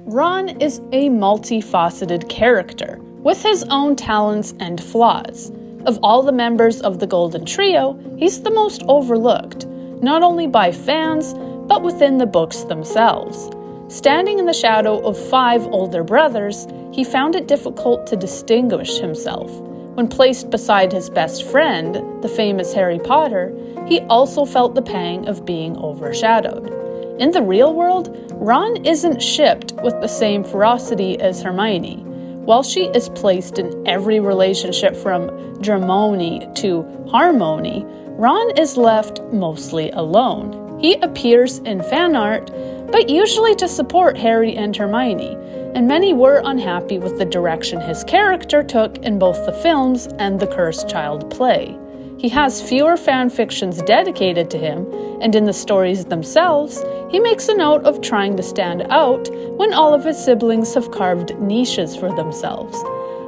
Ron is a multifaceted character, with his own talents and flaws. Of all the members of the Golden Trio, he's the most overlooked, not only by fans, but within the books themselves. Standing in the shadow of 5 older brothers, he found it difficult to distinguish himself. When placed beside his best friend, the famous Harry Potter, he also felt the pang of being overshadowed. In the real world, Ron isn't shipped with the same ferocity as Hermione. While she is placed in every relationship from Dramony to Harmony, Ron is left mostly alone. He appears in fan art, but usually to support Harry and Hermione, and many were unhappy with the direction his character took in both the films and the Cursed Child play. He has fewer fan fictions dedicated to him, and in the stories themselves, he makes a note of trying to stand out when all of his siblings have carved niches for themselves.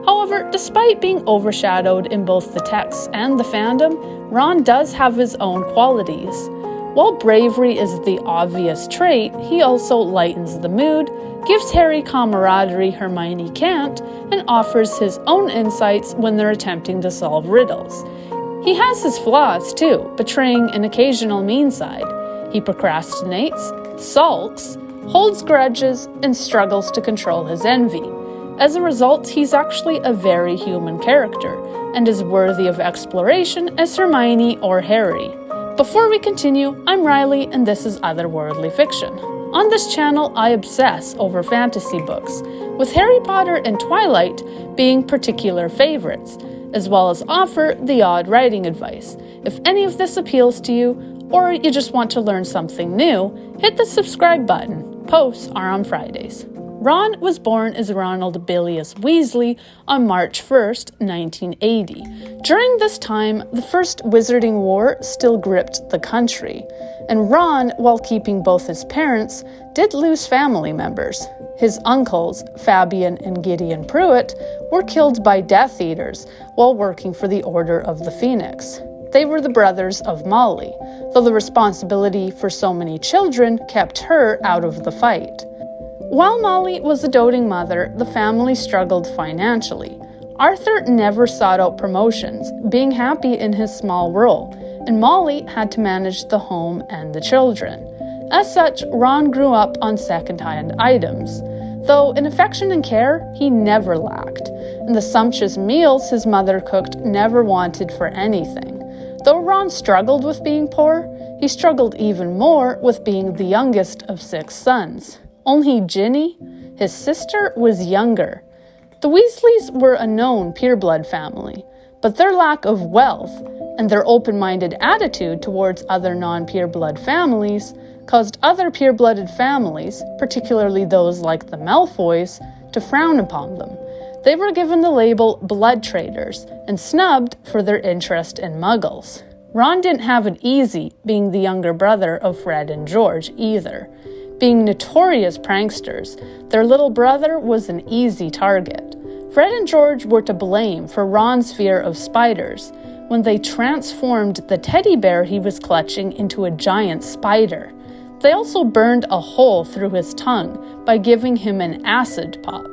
However, despite being overshadowed in both the texts and the fandom, Ron does have his own qualities. While bravery is the obvious trait, he also lightens the mood, gives Harry camaraderie Hermione can't, and offers his own insights when they're attempting to solve riddles. He has his flaws too, betraying an occasional mean side. He procrastinates, sulks, holds grudges, and struggles to control his envy. As a result, he's actually a very human character, and is worthy of exploration as Hermione or Harry. Before we continue, I'm Riley, and this is Otherworldly Fiction. On this channel, I obsess over fantasy books, with Harry Potter and Twilight being particular favorites, as well as offer the odd writing advice. If any of this appeals to you, or you just want to learn something new, hit the subscribe button. Posts are on Fridays. Ron was born as Ronald Bilius Weasley on March 1st, 1980. During this time, the First Wizarding War still gripped the country, and Ron, while keeping both his parents, did lose family members. His uncles, Fabian and Gideon Pruitt, were killed by Death Eaters while working for the Order of the Phoenix. They were the brothers of Molly, though the responsibility for so many children kept her out of the fight. While Molly was a doting mother, the family struggled financially. Arthur never sought out promotions, being happy in his small role, and Molly had to manage the home and the children. As such, Ron grew up on second-hand items. Though in affection and care, he never lacked, and the sumptuous meals his mother cooked never wanted for anything. Though Ron struggled with being poor, he struggled even more with being the youngest of 6 sons. Only Ginny, his sister, was younger. The Weasleys were a known pureblood family, but their lack of wealth and their open-minded attitude towards other non-pureblood families caused other pure-blooded families, particularly those like the Malfoys, to frown upon them. They were given the label blood traders and snubbed for their interest in muggles. Ron didn't have it easy being the younger brother of Fred and George either. Being notorious pranksters, their little brother was an easy target. Fred and George were to blame for Ron's fear of spiders when they transformed the teddy bear he was clutching into a giant spider. They also burned a hole through his tongue by giving him an acid pop.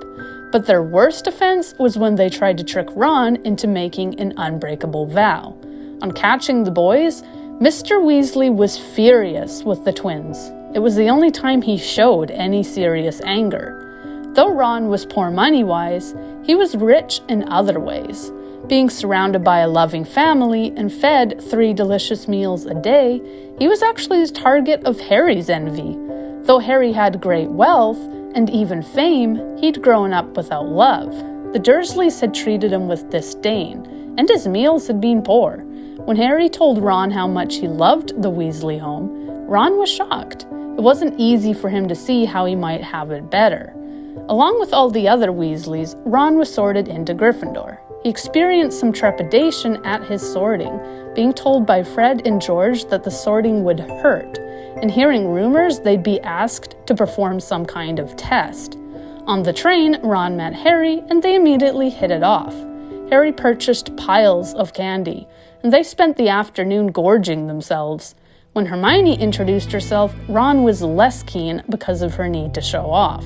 But their worst offense was when they tried to trick Ron into making an unbreakable vow. On catching the boys, Mr. Weasley was furious with the twins. It was the only time he showed any serious anger. Though Ron was poor money-wise, he was rich in other ways. Being surrounded by a loving family and fed 3 delicious meals a day, he was actually the target of Harry's envy. Though Harry had great wealth and even fame, he'd grown up without love. The Dursleys had treated him with disdain, and his meals had been poor. When Harry told Ron how much he loved the Weasley home, Ron was shocked. It wasn't easy for him to see how he might have it better. Along with all the other Weasleys, Ron was sorted into Gryffindor. He experienced some trepidation at his sorting, being told by Fred and George that the sorting would hurt, and hearing rumors they'd be asked to perform some kind of test. On the train, Ron met Harry, and they immediately hit it off. Harry purchased piles of candy, and they spent the afternoon gorging themselves. When Hermione introduced herself, Ron was less keen because of her need to show off.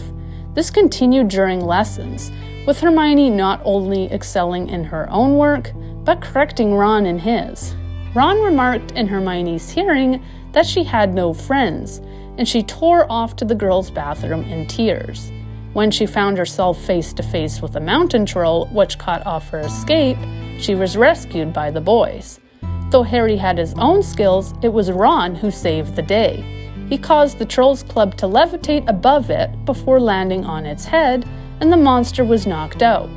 This continued during lessons, with Hermione not only excelling in her own work, but correcting Ron in his. Ron remarked in Hermione's hearing that she had no friends, and she tore off to the girls' bathroom in tears. When she found herself face to face with a mountain troll which cut off her escape, she was rescued by the boys. Though Harry had his own skills, it was Ron who saved the day. He caused the Trolls Club to levitate above it before landing on its head, and the monster was knocked out.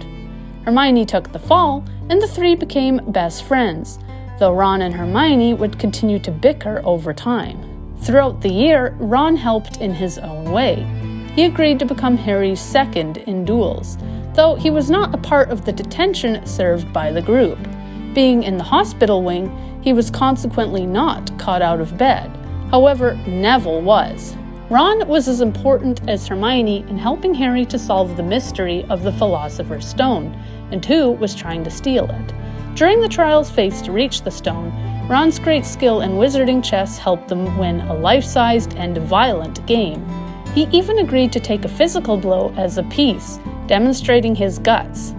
Hermione took the fall, and the three became best friends, though Ron and Hermione would continue to bicker over time. Throughout the year, Ron helped in his own way. He agreed to become Harry's second in duels, though he was not a part of the detention served by the group. Being in the hospital wing, he was consequently not caught out of bed. However, Neville was. Ron was as important as Hermione in helping Harry to solve the mystery of the Philosopher's Stone, and who was trying to steal it. During the trials faced to reach the stone, Ron's great skill in wizarding chess helped them win a life-sized and violent game. He even agreed to take a physical blow as a piece, demonstrating his guts.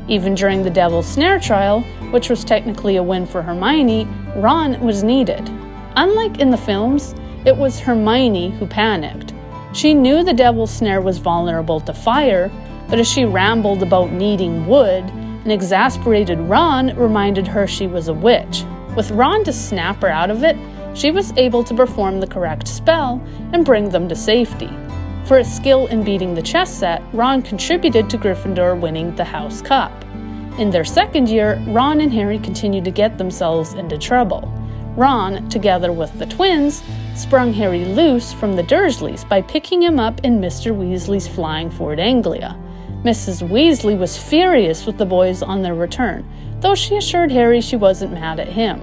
Even during the Devil's Snare trial, which was technically a win for Hermione, Ron was needed. Unlike in the films, it was Hermione who panicked. She knew the Devil's Snare was vulnerable to fire, but as she rambled about needing wood, an exasperated Ron reminded her she was a witch. With Ron to snap her out of it, she was able to perform the correct spell and bring them to safety. For his skill in beating the chess set, Ron contributed to Gryffindor winning the House Cup. In their second year, Ron and Harry continued to get themselves into trouble. Ron, together with the twins, sprung Harry loose from the Dursleys by picking him up in Mr. Weasley's flying Ford Anglia. Mrs. Weasley was furious with the boys on their return, though she assured Harry she wasn't mad at him.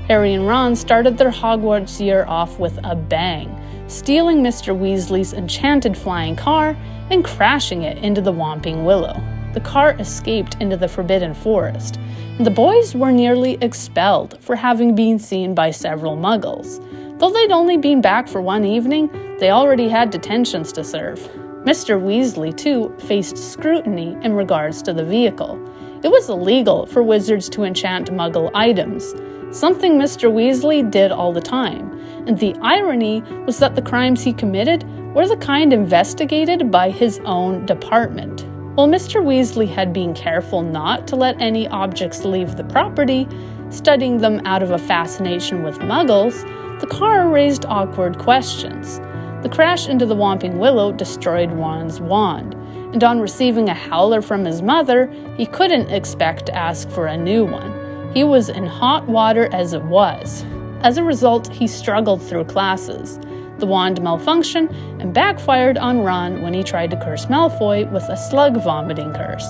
Harry and Ron started their Hogwarts year off with a bang, stealing Mr. Weasley's enchanted flying car and crashing it into the Whomping Willow. The car escaped into the Forbidden Forest, and the boys were nearly expelled for having been seen by several Muggles. Though they'd only been back for one evening, they already had detentions to serve. Mr. Weasley, too, faced scrutiny in regards to the vehicle. It was illegal for wizards to enchant Muggle items, something Mr. Weasley did all the time, and the irony was that the crimes he committed were the kind investigated by his own department. While Mr. Weasley had been careful not to let any objects leave the property, studying them out of a fascination with Muggles, the car raised awkward questions. The crash into the Whomping Willow destroyed Ron's wand, and on receiving a howler from his mother, he couldn't expect to ask for a new one. He was in hot water as it was. As a result, he struggled through classes. The wand malfunctioned and backfired on Ron when he tried to curse Malfoy with a slug vomiting curse.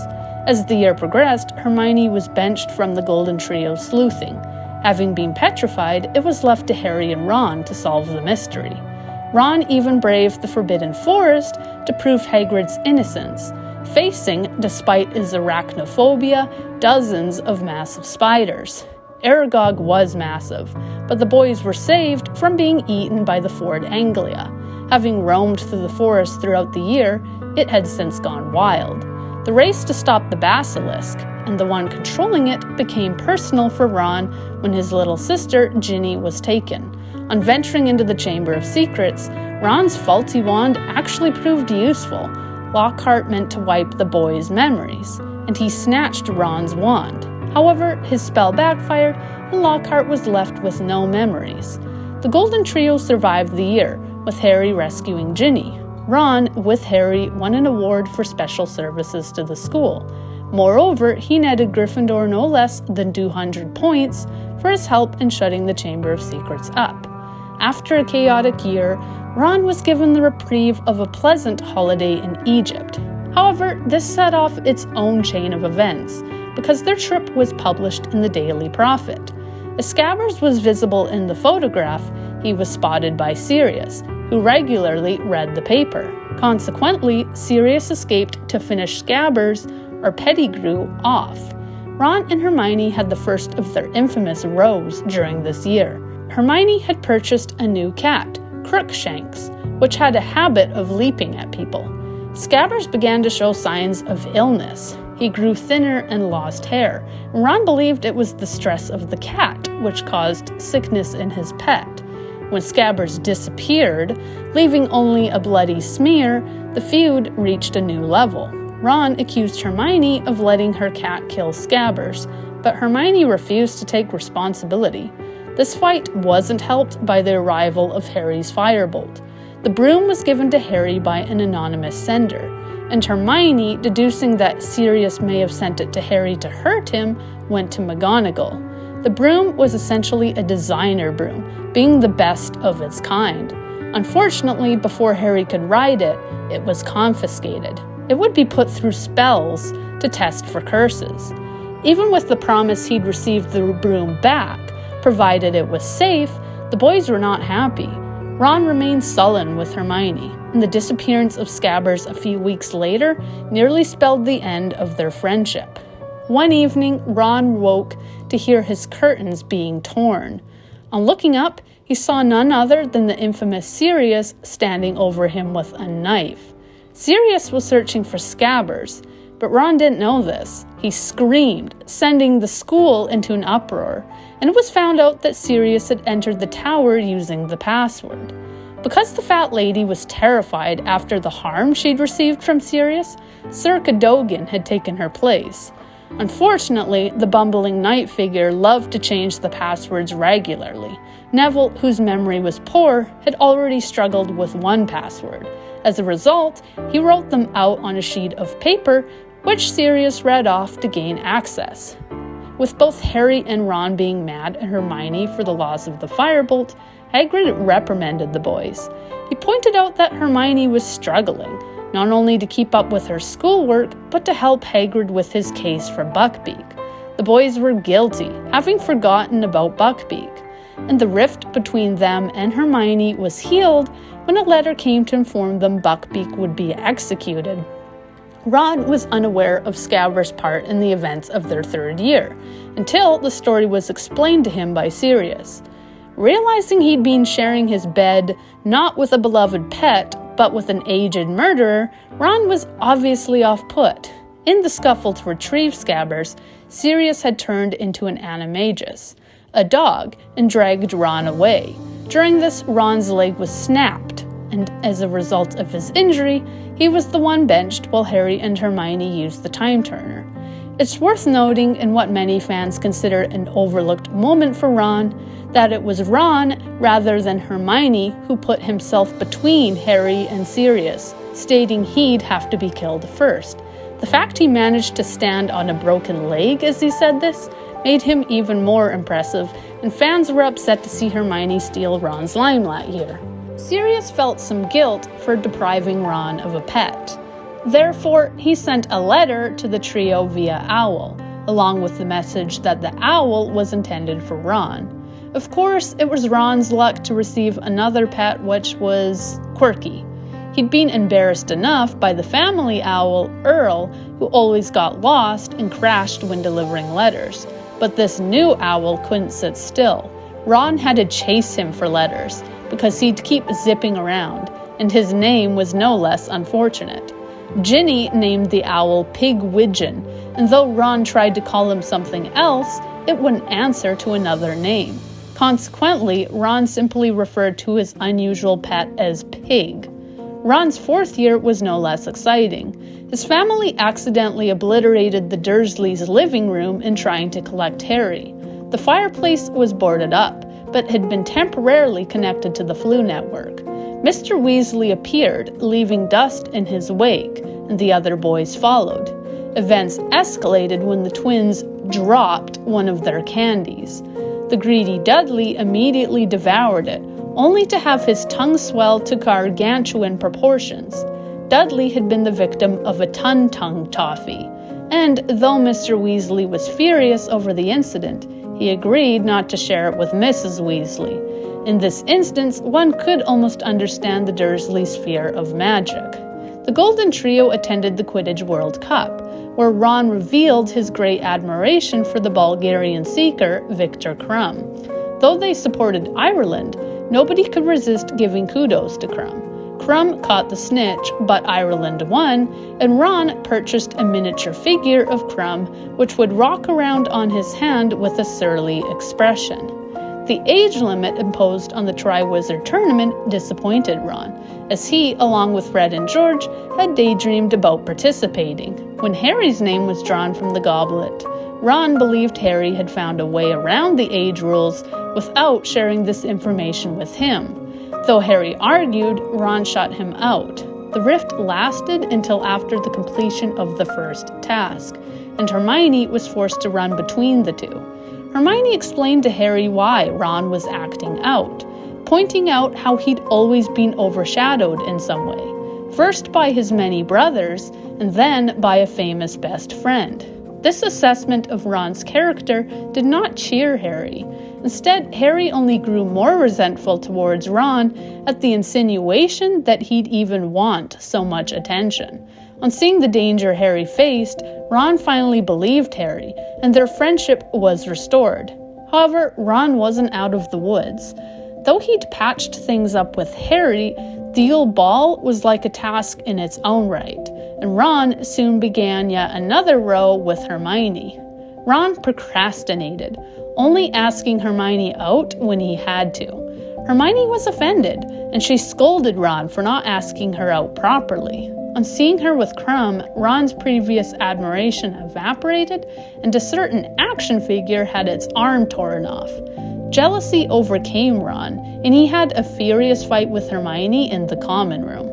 As the year progressed, Hermione was benched from the Golden Trio's sleuthing. Having been petrified, it was left to Harry and Ron to solve the mystery. Ron even braved the Forbidden Forest to prove Hagrid's innocence, facing, despite his arachnophobia, dozens of massive spiders. Aragog was massive, but the boys were saved from being eaten by the Ford Anglia. Having roamed through the forest throughout the year, it had since gone wild. The race to stop the basilisk, and the one controlling it, became personal for Ron when his little sister, Ginny, was taken. On venturing into the Chamber of Secrets, Ron's faulty wand actually proved useful. Lockhart meant to wipe the boys' memories, and he snatched Ron's wand. However, his spell backfired, and Lockhart was left with no memories. The Golden Trio survived the year, with Harry rescuing Ginny. Ron, with Harry, won an award for special services to the school. Moreover, he netted Gryffindor no less than 200 points for his help in shutting the Chamber of Secrets up. After a chaotic year, Ron was given the reprieve of a pleasant holiday in Egypt. However, this set off its own chain of events, because their trip was published in the Daily Prophet. As Scabbers was visible in the photograph, he was spotted by Sirius, who regularly read the paper. Consequently, Sirius escaped to finish Scabbers, or Pettigrew, off. Ron and Hermione had the first of their infamous rows during this year. Hermione had purchased a new cat, Crookshanks, which had a habit of leaping at people. Scabbers began to show signs of illness. He grew thinner and lost hair. Ron believed it was the stress of the cat, which caused sickness in his pet. When Scabbers disappeared, leaving only a bloody smear, the feud reached a new level. Ron accused Hermione of letting her cat kill Scabbers, but Hermione refused to take responsibility. This fight wasn't helped by the arrival of Harry's firebolt. The broom was given to Harry by an anonymous sender, and Hermione, deducing that Sirius may have sent it to Harry to hurt him, went to McGonagall. The broom was essentially a designer broom, being the best of its kind. Unfortunately, before Harry could ride it, it was confiscated. It would be put through spells to test for curses. Even with the promise he'd receive the broom back, provided it was safe, the boys were not happy. Ron remained sullen with Hermione, and the disappearance of Scabbers a few weeks later nearly spelled the end of their friendship. One evening, Ron woke to hear his curtains being torn. On looking up, he saw none other than the infamous Sirius standing over him with a knife. Sirius was searching for Scabbers, but Ron didn't know this. He screamed, sending the school into an uproar, and it was found out that Sirius had entered the tower using the password. Because the fat lady was terrified after the harm she'd received from Sirius, SergeQuadrado had taken her place. Unfortunately, the bumbling knight figure loved to change the passwords regularly. Neville, whose memory was poor, had already struggled with one password. As a result, he wrote them out on a sheet of paper, which Sirius read off to gain access. With both Harry and Ron being mad at Hermione for the loss of the firebolt, Hagrid reprimanded the boys. He pointed out that Hermione was struggling, not only to keep up with her schoolwork, but to help Hagrid with his case for Buckbeak. The boys were guilty, having forgotten about Buckbeak, and the rift between them and Hermione was healed when a letter came to inform them Buckbeak would be executed. Ron was unaware of Scabbers' part in the events of their third year, until the story was explained to him by Sirius. Realizing he'd been sharing his bed not with a beloved pet, but with an aged murderer, Ron was obviously off-put. In the scuffle to retrieve Scabbers, Sirius had turned into an animagus, a dog, and dragged Ron away. During this, Ron's leg was snapped, and as a result of his injury, he was the one benched while Harry and Hermione used the time turner. It's worth noting, in what many fans consider an overlooked moment for Ron, that it was Ron rather than Hermione who put himself between Harry and Sirius, stating he'd have to be killed first. The fact he managed to stand on a broken leg as he said this made him even more impressive, and fans were upset to see Hermione steal Ron's limelight here. Sirius felt some guilt for depriving Ron of a pet. Therefore, he sent a letter to the trio via owl, along with the message that the owl was intended for Ron. Of course, it was Ron's luck to receive another pet which was quirky. He'd been embarrassed enough by the family owl, Earl, who always got lost and crashed when delivering letters. But this new owl couldn't sit still. Ron had to chase him for letters, because he'd keep zipping around, and his name was no less unfortunate. Ginny named the owl Pigwidgeon, and though Ron tried to call him something else, it wouldn't answer to another name. Consequently, Ron simply referred to his unusual pet as Pig. Ron's fourth year was no less exciting. His family accidentally obliterated the Dursleys' living room in trying to collect Harry. The fireplace was boarded up, but had been temporarily connected to the Floo network. Mr. Weasley appeared, leaving dust in his wake, and the other boys followed. Events escalated when the twins dropped one of their candies. The greedy Dudley immediately devoured it, only to have his tongue swell to gargantuan proportions. Dudley had been the victim of a ton-tongue toffee, and though Mr. Weasley was furious over the incident, he agreed not to share it with Mrs. Weasley. In this instance, one could almost understand the Dursleys' fear of magic. The Golden Trio attended the Quidditch World Cup, where Ron revealed his great admiration for the Bulgarian seeker, Viktor Krum. Though they supported Ireland, nobody could resist giving kudos to Krum. Krum caught the snitch, but Ireland won, and Ron purchased a miniature figure of Krum, which would rock around on his hand with a surly expression. The age limit imposed on the Triwizard Tournament disappointed Ron, as he, along with Fred and George, had daydreamed about participating. When Harry's name was drawn from the goblet, Ron believed Harry had found a way around the age rules without sharing this information with him. Though Harry argued, Ron shut him out. The rift lasted until after the completion of the first task, and Hermione was forced to run between the two. Hermione explained to Harry why Ron was acting out, pointing out how he'd always been overshadowed in some way, first by his many brothers, and then by a famous best friend. This assessment of Ron's character did not cheer Harry. Instead, Harry only grew more resentful towards Ron at the insinuation that he'd even want so much attention. On seeing the danger Harry faced, Ron finally believed Harry, and their friendship was restored. However, Ron wasn't out of the woods. Though he'd patched things up with Harry, the Yule Ball was like a task in its own right, and Ron soon began yet another row with Hermione. Ron procrastinated, only asking Hermione out when he had to. Hermione was offended, and she scolded Ron for not asking her out properly. On seeing her with Krum, Ron's previous admiration evaporated, and a certain action figure had its arm torn off. Jealousy overcame Ron, and he had a furious fight with Hermione in the common room.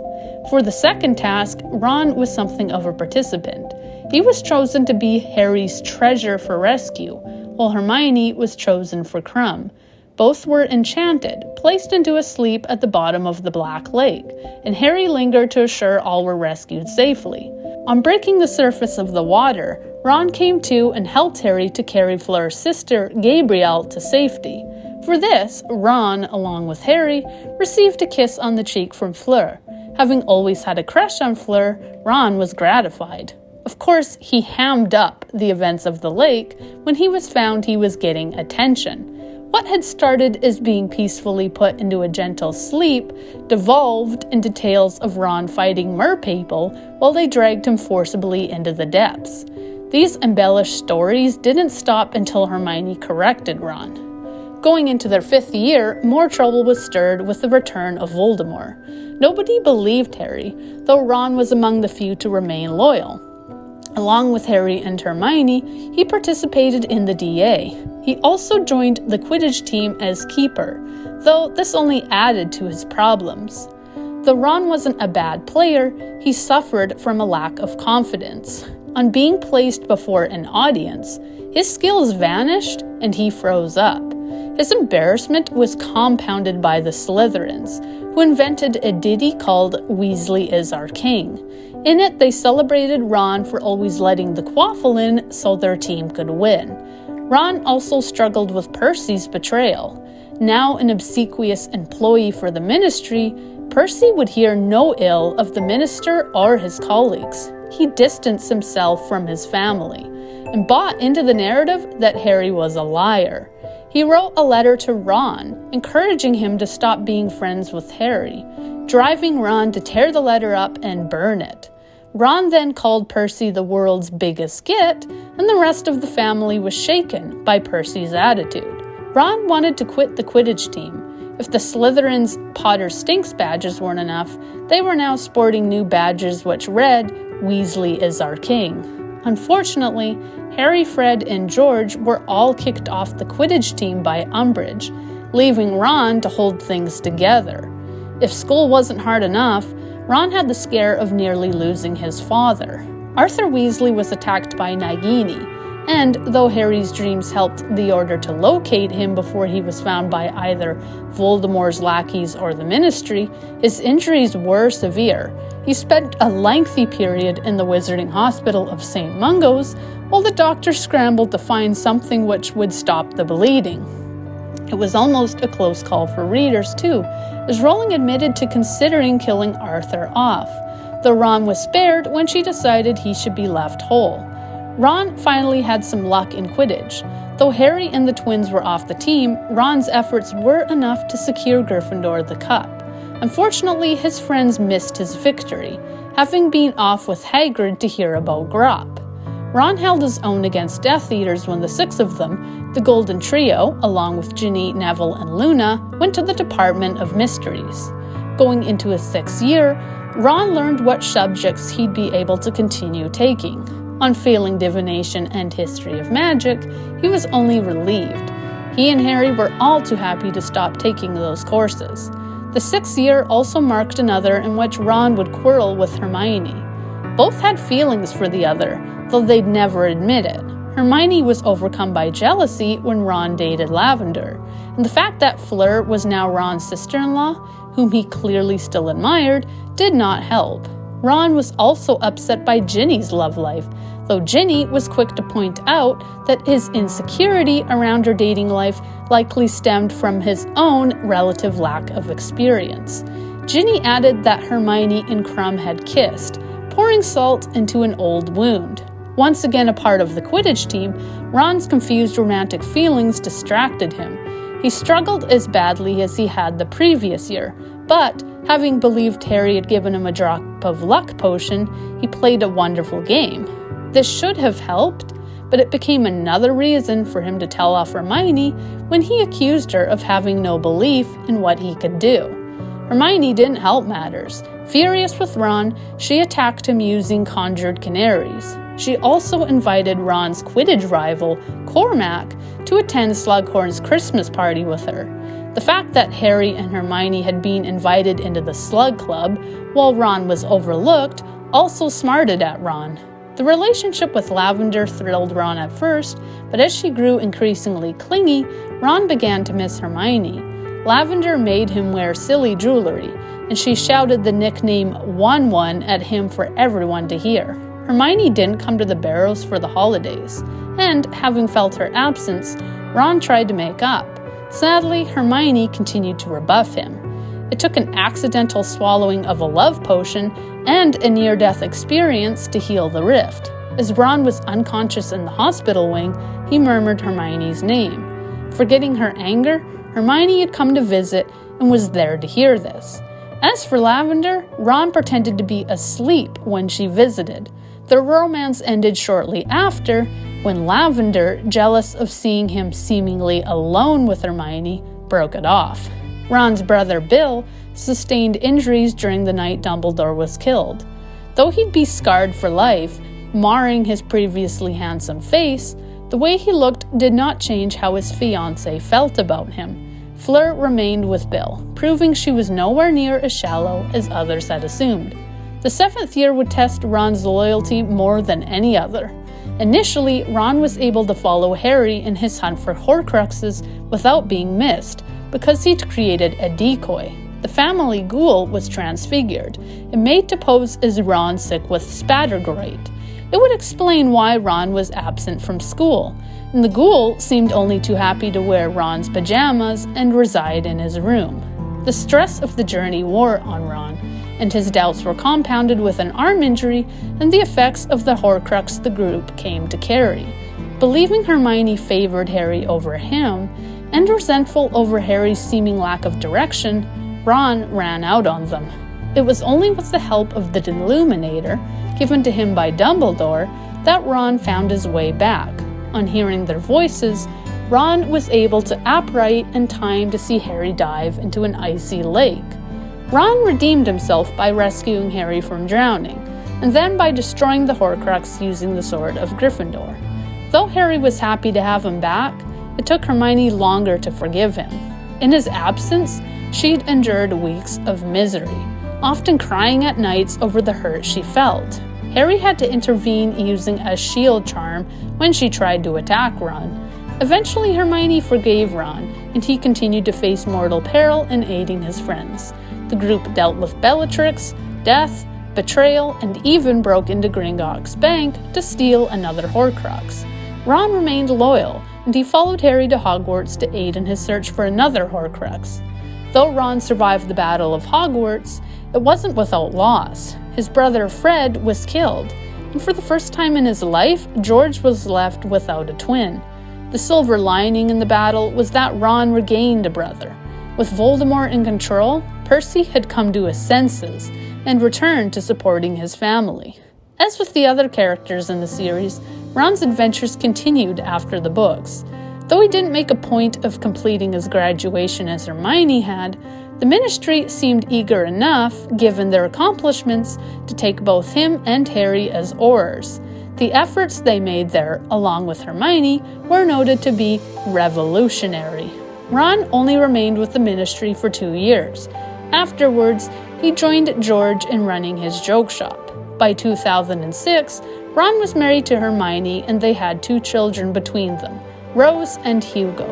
For the second task, Ron was something of a participant. He was chosen to be Harry's treasure for rescue, while Hermione was chosen for Krum. Both were enchanted, placed into a sleep at the bottom of the Black Lake, and Harry lingered to assure all were rescued safely. On breaking the surface of the water, Ron came to and helped Harry to carry Fleur's sister, Gabrielle, to safety. For this, Ron, along with Harry, received a kiss on the cheek from Fleur. Having always had a crush on Fleur, Ron was gratified. Of course, he hammed up the events of the lake when he was found he was getting attention. What had started as being peacefully put into a gentle sleep devolved into tales of Ron fighting merpeople while they dragged him forcibly into the depths. These embellished stories didn't stop until Hermione corrected Ron. Going into their 5th year, more trouble was stirred with the return of Voldemort. Nobody believed Harry, though Ron was among the few to remain loyal. Along with Harry and Hermione, he participated in the DA. He also joined the Quidditch team as keeper, though this only added to his problems. Though Ron wasn't a bad player, he suffered from a lack of confidence. On being placed before an audience, his skills vanished and he froze up. His embarrassment was compounded by the Slytherins, who invented a ditty called "Weasley is Our King." In it, they celebrated Ron for always letting the quaffle in so their team could win. Ron also struggled with Percy's betrayal. Now an obsequious employee for the ministry, Percy would hear no ill of the minister or his colleagues. He distanced himself from his family and bought into the narrative that Harry was a liar. He wrote a letter to Ron, encouraging him to stop being friends with Harry, driving Ron to tear the letter up and burn it. Ron then called Percy the world's biggest git, and the rest of the family was shaken by Percy's attitude. Ron wanted to quit the Quidditch team. If the Slytherins' Potter Stinks badges weren't enough, they were now sporting new badges which read, "Weasley is our king." Unfortunately, Harry, Fred, and George were all kicked off the Quidditch team by Umbridge, leaving Ron to hold things together. If school wasn't hard enough, Ron had the scare of nearly losing his father. Arthur Weasley was attacked by Nagini, and though Harry's dreams helped the Order to locate him before he was found by either Voldemort's lackeys or the Ministry, his injuries were severe. He spent a lengthy period in the Wizarding Hospital of St. Mungo's, while the doctor scrambled to find something which would stop the bleeding. It was almost a close call for readers, too, as Rowling admitted to considering killing Arthur off, though Ron was spared when she decided he should be left whole. Ron finally had some luck in Quidditch. Though Harry and the twins were off the team, Ron's efforts were enough to secure Gryffindor the cup. Unfortunately, his friends missed his victory, having been off with Hagrid to hear about Grop. Ron held his own against Death Eaters when the 6 of them, the Golden Trio, along with Ginny, Neville, and Luna, went to the Department of Mysteries. Going into his 6th year, Ron learned what subjects he'd be able to continue taking. On failing divination and history of magic, he was only relieved. He and Harry were all too happy to stop taking those courses. The 6th year also marked another in which Ron would quarrel with Hermione. Both had feelings for the other, though they'd never admit it. Hermione was overcome by jealousy when Ron dated Lavender, and the fact that Fleur was now Ron's sister-in-law, whom he clearly still admired, did not help. Ron was also upset by Ginny's love life, though Ginny was quick to point out that his insecurity around her dating life likely stemmed from his own relative lack of experience. Ginny added that Hermione and Krum had kissed, pouring salt into an old wound. Once again a part of the Quidditch team, Ron's confused romantic feelings distracted him. He struggled as badly as he had the previous year, but, having believed Harry had given him a drop of luck potion, he played a wonderful game. This should have helped, but it became another reason for him to tell off Hermione when he accused her of having no belief in what he could do. Hermione didn't help matters. Furious with Ron, she attacked him using conjured canaries. She also invited Ron's Quidditch rival, Cormac, to attend Slughorn's Christmas party with her. The fact that Harry and Hermione had been invited into the Slug Club, while Ron was overlooked, also smarted at Ron. The relationship with Lavender thrilled Ron at first, but as she grew increasingly clingy, Ron began to miss Hermione. Lavender made him wear silly jewelry, and she shouted the nickname One at him for everyone to hear. Hermione didn't come to the Barrows for the holidays, and, having felt her absence, Ron tried to make up. Sadly, Hermione continued to rebuff him. It took an accidental swallowing of a love potion and a near-death experience to heal the rift. As Ron was unconscious in the hospital wing, he murmured Hermione's name. Forgetting her anger, Hermione had come to visit and was there to hear this. As for Lavender, Ron pretended to be asleep when she visited. Their romance ended shortly after, when Lavender, jealous of seeing him seemingly alone with Hermione, broke it off. Ron's brother Bill sustained injuries during the night Dumbledore was killed. Though he'd be scarred for life, marring his previously handsome face, the way he looked did not change how his fiancée felt about him. Fleur remained with Bill, proving she was nowhere near as shallow as others had assumed. The 7th year would test Ron's loyalty more than any other. Initially, Ron was able to follow Harry in his hunt for Horcruxes without being missed, because he'd created a decoy. The family ghoul was transfigured and made to pose as Ron sick with spattergroit. It would explain why Ron was absent from school, and the ghoul seemed only too happy to wear Ron's pajamas and reside in his room. The stress of the journey wore on Ron, and his doubts were compounded with an arm injury and the effects of the Horcrux the group came to carry. Believing Hermione favored Harry over him, and resentful over Harry's seeming lack of direction, Ron ran out on them. It was only with the help of the Deluminator, given to him by Dumbledore, that Ron found his way back. On hearing their voices, Ron was able to upright in time to see Harry dive into an icy lake. Ron redeemed himself by rescuing Harry from drowning, and then by destroying the Horcrux using the Sword of Gryffindor. Though Harry was happy to have him back, it took Hermione longer to forgive him. In his absence, she'd endured weeks of misery, often crying at nights over the hurt she felt. Harry had to intervene using a shield charm when she tried to attack Ron. Eventually, Hermione forgave Ron, and he continued to face mortal peril in aiding his friends. The group dealt with Bellatrix, death, betrayal, and even broke into Gringotts Bank to steal another Horcrux. Ron remained loyal, and he followed Harry to Hogwarts to aid in his search for another Horcrux. Though Ron survived the Battle of Hogwarts, it wasn't without loss. His brother Fred was killed, and for the first time in his life, George was left without a twin. The silver lining in the battle was that Ron regained a brother. With Voldemort in control, Percy had come to his senses and returned to supporting his family. As with the other characters in the series, Ron's adventures continued after the books. Though he didn't make a point of completing his graduation as Hermione had, the Ministry seemed eager enough, given their accomplishments, to take both him and Harry as Aurors. The efforts they made there, along with Hermione, were noted to be revolutionary. Ron only remained with the Ministry for 2 years. Afterwards, he joined George in running his joke shop. By 2006, Ron was married to Hermione and they had 2 children between them, Rose and Hugo.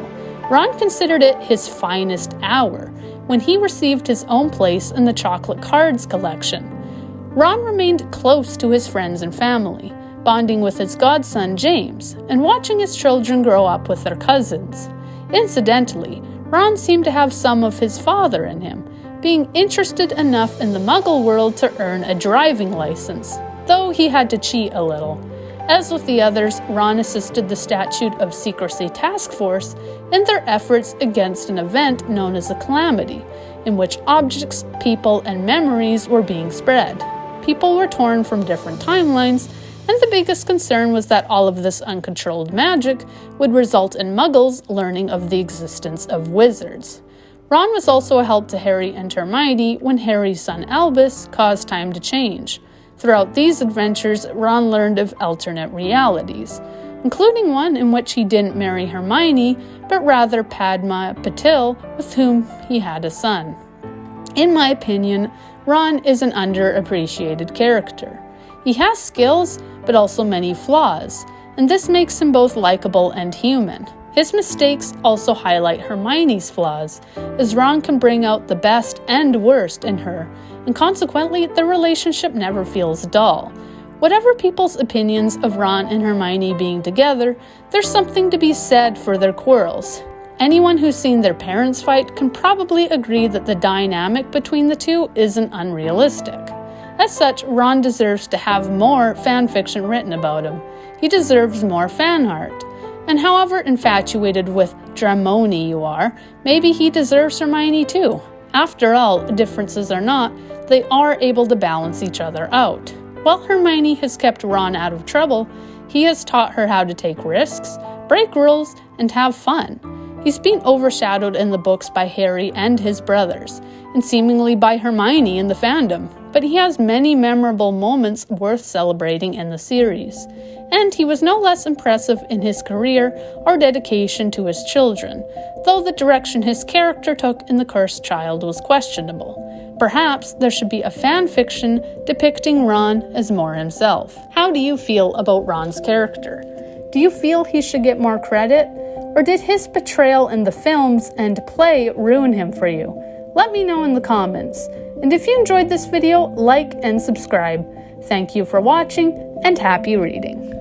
Ron considered it his finest hour when he received his own place in the chocolate cards collection. Ron remained close to his friends and family, bonding with his godson James and watching his children grow up with their cousins. Incidentally, Ron seemed to have some of his father in him, being interested enough in the Muggle world to earn a driving license, though he had to cheat a little. As with the others, Ron assisted the Statute of Secrecy Task Force in their efforts against an event known as a calamity, in which objects, people, and memories were being spread. People were torn from different timelines, and the biggest concern was that all of this uncontrolled magic would result in Muggles learning of the existence of wizards. Ron was also a help to Harry and Hermione when Harry's son Albus caused time to change. Throughout these adventures, Ron learned of alternate realities, including one in which he didn't marry Hermione, but rather Padma Patil, with whom he had a son. In my opinion, Ron is an underappreciated character. He has skills, but also many flaws, and this makes him both likable and human. His mistakes also highlight Hermione's flaws, as Ron can bring out the best and worst in her, and consequently, the relationship never feels dull. Whatever people's opinions of Ron and Hermione being together, there's something to be said for their quarrels. Anyone who's seen their parents fight can probably agree that the dynamic between the two isn't unrealistic. As such, Ron deserves to have more fanfiction written about him. He deserves more fan art. And however infatuated with Dramoni you are, maybe he deserves Hermione too. After all, differences or not, they are able to balance each other out. While Hermione has kept Ron out of trouble, he has taught her how to take risks, break rules, and have fun. He's been overshadowed in the books by Harry and his brothers, and seemingly by Hermione in the fandom, but he has many memorable moments worth celebrating in the series. And he was no less impressive in his career or dedication to his children, though the direction his character took in The Cursed Child was questionable. Perhaps there should be a fan fiction depicting Ron as more himself. How do you feel about Ron's character? Do you feel he should get more credit? Or did his portrayal in the films and play ruin him for you? Let me know in the comments. And if you enjoyed this video, like and subscribe. Thank you for watching, and happy reading.